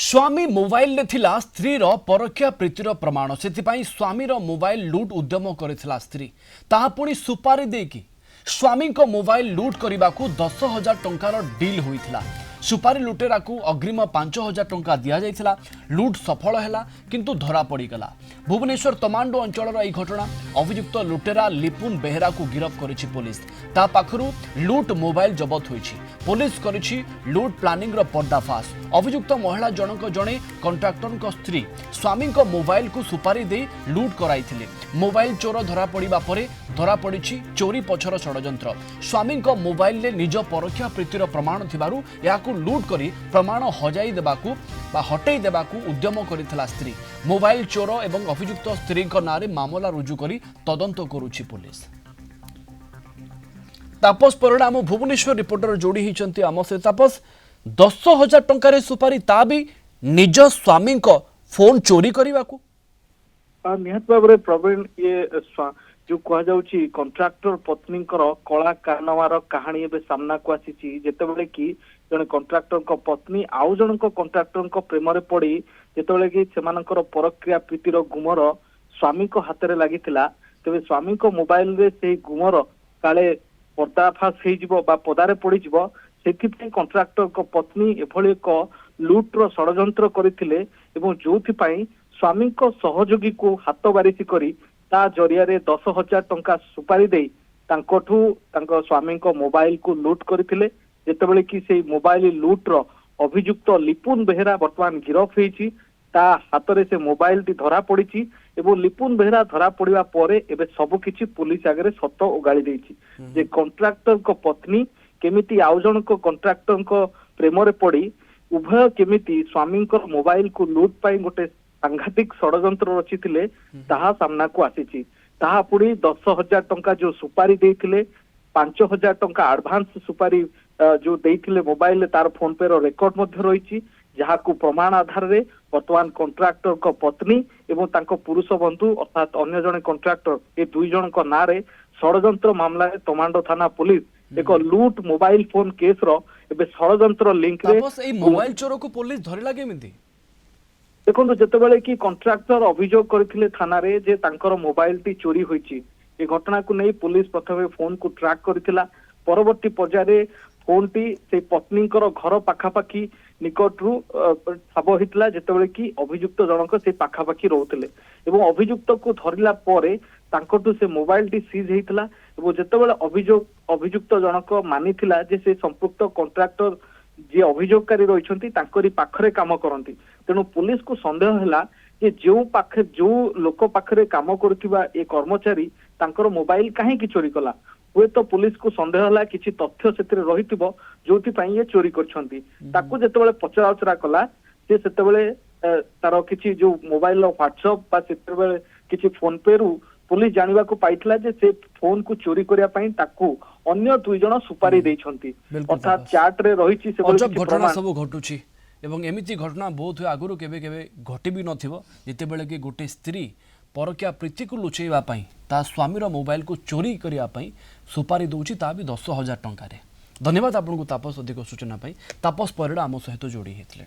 स्वामी mobile रे थिला स्त्री रो परख्या प्रीतिर प्रमाण सेथिपाई स्वामी रो मोबाइल लूट उद्यम करिथिला स्त्री ताहा पुणी सुपारी देकी स्वामी को मोबाइल लूट करने 10,000 टंकार डील होइथिला। सुपारी लुटेरा को अग्रिम 5,000 टंका दिया जाइथिला। लूट सफल हैला किंतु धरा पड़ीगला। भुवनेश्वर तमांडो अंचल यह घटना अभियुक्त लुटेरा लिपुन बेहेरा को गिरफ्त करिछि पुलिस। ता पाखरु लूट मोबाइल जबत होइछि। पुलिस करिछि लूट प्लानिंग रो पर्दाफाश। अभियुक्त महिला जनक जणे कंट्राक्टर को स्त्री स्वामी को मोबाइल को सुपारी दे लूट कराइथिले। मोबाइल चोर धरा पड़िबा परे धरा पड़िछि चोरी पछर षडयंत्र। स्वामी को मोबाइल ले निज परख्या प्रीतिर प्रमाण थिबारु याकु लूट करी प्रमाण हजाई देबाकू बा हटई देबाकू उद्यम करिथिला स्त्री। मोबाइल चोर एवं अभियुक्त स्त्री नारे मामला रुजु करी तदंत करुछि पुलिस। तापस परिड़ा आम भुवनेश्वर रिपोर्टर जोड़ी होती आम से। तापस 10,000 टंकार सुपारी ता भी निज स्वामी को फोन चोरी करने को निहत भाव में प्रवीण ये जो कहुच्छी कंट्राक्टर पत्नी कला कारनामार कहानी ए सामना को आसी जितेबाला कि जड़े कंट्राक्टर पत्नी आउ जन कंट्राक्टर प्रेम पड़ी जितेबाला कि से परक्रिया प्रीतिर गुमर स्वामी को हाथ में लगी तेज स्वामी को मोबाइल रे से गुमर काले पर्दाफाश हो पदारे पड़ से कंट्राक्टर पत्नी एभली एक लुट्र षडयंत्र करथिले एवं जो स्वामी को सहयोगी को हाथ बारिशी करी ता जरिया 10,000 टंका सुपारी दे स्वामी को मोबाइल को लुट करथिले। जेतेबेले कि से मोबाइल लुट्र अभियुक्त लिपुन बेहेरा वर्तमान गिरफ होईछि। ता हाथ में से मोबाइल टी धरा पड़ी एवं लिपुन बेहेरा धरा पड़ा पर एबे सब किछि पुलिस आगे सत ओगाड़ी देछि जे कंट्राक्टर को पत्नी केमिति आउ जन को कंट्राक्टर को प्रेम रे पड़ी उभय केमिति स्वामी को मोबाइल को लूट पाई गोटे सांघातिक षडयंत्र रचिथिले ताहा सामना को आसीछि। ताहा पुणी 10,000 टंका जो सुपारी देइथिले 5,000 टंका एडवांस सुपारी जो देइथिले मोबाइल तार फोन पे रो रेकॉर्ड मध्य रहिछि जहा को प्रमाण आधार रे वर्तमान कंट्राक्टर को पत्नी एवं तांको पुरुष बंधु अर्थात अन्य जने कंट्राक्टर ए दुई जन को ना रे षडयंत्र मामला रे तमांडो थाना पुलिस एक लूट मोबाइल फोन केस रो एबे षडयंत्र लिंक रे बस ए मोबाइल चोर को पुलिस धरिला केमिति देखो जितेबाला कि कंट्राक्टर अभियोग करथिले थाना रे जे तांकर मोबाइल टी चोरी होईछि। ए घटना को नहीं पुलिस प्रथमे फोन को ट्रैक करथिला। परवर्ती पर्याय फोन टी से पत्नी घर पाखापाखी निकटरू ठाब होइतला जितेबाला कि अभियुक्त जनक से पाखापाखी रहउथिले एवं अभियुक्त को धरिला परे तांकटू से मोबाइल टी सीज हेइतला एवं जितेबाला अभियुक्त जनक मानिथिला जे से संपुक्त कंट्राक्टर जी अभियोगकारी रही तांकरी पाखरे काम करती। तेणु पुलिस को संदेह है कि जो लोक पाखरे काम करुवा ए कर्मचारी तांकर मोबाइल कहीं चोरी कला हुए तो पुलिस को संदेह है कि तथ्य से रही जो ये चोरी करते पचराउचरा कला से तार कि जो मोबाइल व्हाट्सएप किसी फोन पे रु पुलिस जानिबा को पाइथिला जे से फोन को चोरी करिया पई ताकू अन्य दुई जण सुपारी देइछंती अर्थात चैट रे रहिछि से अजब घटना सब घटुछि एवं एमिति घटना बहुत आगुरु केबे केबे घटी भी नथिबो जेते बेले कि गोटे स्त्री परक्या प्रीति को लुचेइबा पई ता स्वामीर मोबाइल को चोरी करिया पई सुपारी दउछि ता भी 10,000 टंका रे। धन्यवाद आपनको तापस अधिक सूचना पई। तापस परिड़ा आम सहित जोड़ी हेतले।